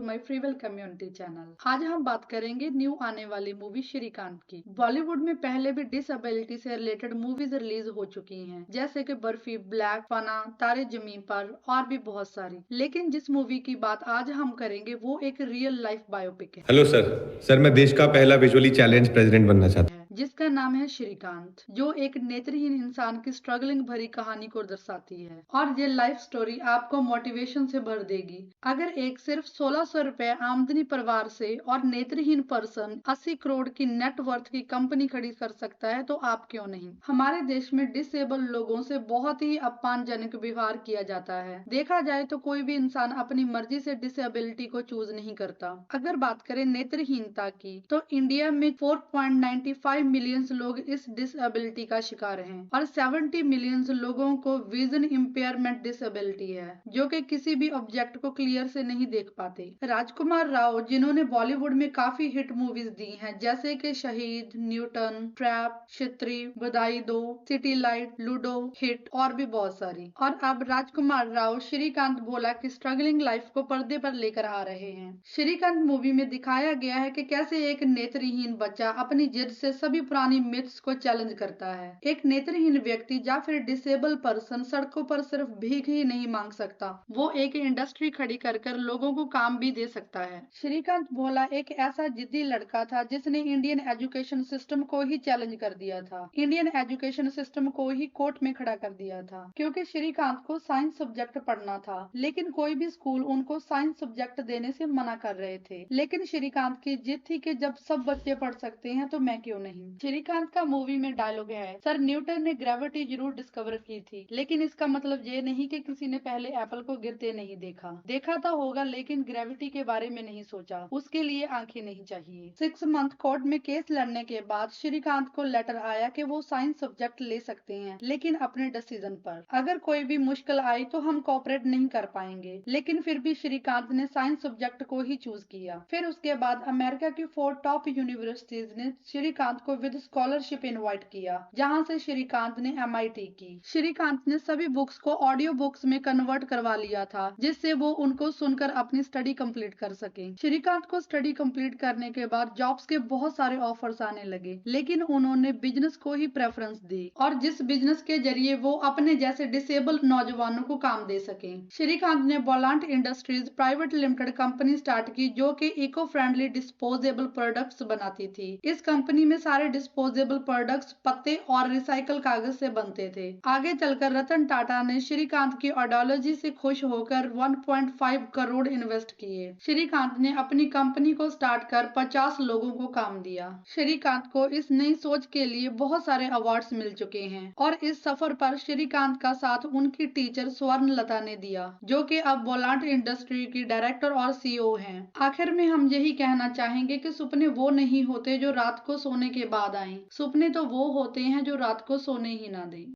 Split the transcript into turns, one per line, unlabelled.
My free well community channel. आज हम बात करेंगे न्यू आने वाली मूवी श्रीकांत की। बॉलीवुड में पहले भी डिसेबिलिटी से रिलेटेड मूवीज रिलीज हो चुकी हैं, जैसे कि बर्फी, ब्लैक, फना, तारे जमीन पर और भी बहुत सारी। लेकिन जिस मूवी की बात आज हम करेंगे वो एक रियल लाइफ बायोपिक है।
हेलो सर मैं देश का पहला विजुअली चैलेंज प्रेसिडेंट बनना चाहता हूँ।
जिसका नाम है श्रीकांत, जो एक नेत्रहीन इंसान की स्ट्रगलिंग भरी कहानी को दर्शाती है। और ये लाइफ स्टोरी आपको मोटिवेशन से भर देगी। अगर एक सिर्फ 1600 रुपए आमदनी परिवार से और नेत्रहीन पर्सन 80 करोड़ की नेटवर्थ की कंपनी खड़ी कर सकता है, तो आप क्यों नहीं। हमारे देश में डिसेबल लोगों से बहुत ही अपमानजनक व्यवहार किया जाता है। देखा जाए तो कोई भी इंसान अपनी मर्जी से डिसेबिलिटी को चूज नहीं करता। अगर बात करें नेत्रहीनता की, तो इंडिया में 4.95 मिलियन लोग इस डिसेबिलिटी का शिकार हैं और 70 मिलियन लोगों को विजन इम्पेयरमेंट डिसेबिलिटी है, जो कि किसी भी ऑब्जेक्ट को क्लियर से नहीं देख पाते। राजकुमार राव, जिन्होंने बॉलीवुड में काफी हिट मूवीज दी हैं, जैसे कि शहीद, न्यूटन, ट्रैप, क्षित्री, बधाई दो, सिटी लाइट, लूडो, हिट और भी बहुत सारी। और अब राजकुमार राव श्रीकांत भोला की स्ट्रगलिंग लाइफ को पर्दे पर लेकर आ रहे हैं। श्रीकांत मूवी में दिखाया गया है कि कैसे एक नेत्रहीन बच्चा अपनी जिद से सभी पुरानी मिथ्स को चैलेंज करता है। एक नेत्रहीन व्यक्ति या फिर डिसेबल पर्सन सड़कों पर सिर्फ भीख ही नहीं मांग सकता, वो एक इंडस्ट्री खड़ी कर कर लोगों को काम भी दे सकता है। श्रीकांत भोला एक ऐसा जिद्दी लड़का था जिसने इंडियन एजुकेशन सिस्टम को ही चैलेंज कर दिया था। इंडियन एजुकेशन सिस्टम को ही कोर्ट में खड़ा कर दिया था, क्योंकि श्रीकांत को साइंस सब्जेक्ट पढ़ना था, लेकिन कोई भी स्कूल उनको साइंस सब्जेक्ट देने से मना कर रहे थे। लेकिन श्रीकांत की जिद थी कि जब सब बच्चे पढ़ सकते हैं तो मैं क्यों नहीं। श्रीकांत का मूवी में डायलॉग है, सर न्यूटन ने ग्रेविटी जरूर डिस्कवर की थी, लेकिन इसका मतलब ये नहीं कि किसी ने पहले एप्पल को गिरते नहीं देखा। देखा तो होगा, लेकिन ग्रेविटी के बारे में नहीं सोचा, उसके लिए आंखें नहीं चाहिए। 6 मंथ कोर्ट में केस लड़ने के बाद श्रीकांत को लेटर आया कि वो साइंस सब्जेक्ट ले सकते हैं, लेकिन अपने डिसीजन पर। अगर कोई भी मुश्किल आई तो हम कोऑपरेट नहीं कर पाएंगे। लेकिन फिर भी श्रीकांत ने साइंस सब्जेक्ट को ही चूज किया। फिर उसके बाद अमेरिका की 4 टॉप यूनिवर्सिटीज ने श्रीकांत को विद स्कॉलरशिप इनवाइट किया, जहां से श्रीकांत ने MIT की। श्रीकांत ने सभी बुक्स को ऑडियो बुक्स में कन्वर्ट करवा लिया था, जिससे वो उनको सुनकर अपनी स्टडी कंप्लीट कर सके। श्रीकांत को स्टडी कंप्लीट करने के बाद जॉब्स के बहुत सारे ऑफर्स आने लगे, लेकिन उन्होंने बिजनेस को ही प्रेफरेंस दी, और जिस बिजनेस के जरिए वो अपने जैसे डिसेबल नौजवानों को काम दे सके। श्रीकांत ने बोलांट industries private limited company start की, जो कि इको फ्रेंडली डिस्पोजेबल प्रोडक्ट्स बनाती थी। इस कंपनी में सारे डिस्पोजेबल प्रोडक्ट्स पत्ते और रिसाइकल कागज से बनते थे। आगे चलकर रतन टाटा ने श्रीकांत की आइडियोलॉजी से खुश होकर 1.5 करोड़ इन्वेस्ट किए। श्रीकांत ने अपनी कंपनी को स्टार्ट कर 50 लोगों को काम दिया। श्रीकांत को इस नई सोच के लिए बहुत सारे अवार्ड्स मिल चुके हैं, और इस सफर पर श्रीकांत का साथ उनकी टीचर स्वर्ण लता ने दिया, जो कि अब बोलांट इंडस्ट्री की डायरेक्टर और CEO हैं। आखिर में हम यही कहना चाहेंगे कि सपने वो नहीं होते जो रात को सोने के बाद आए, सपने तो वो होते हैं जो रात को सोने ही ना दें।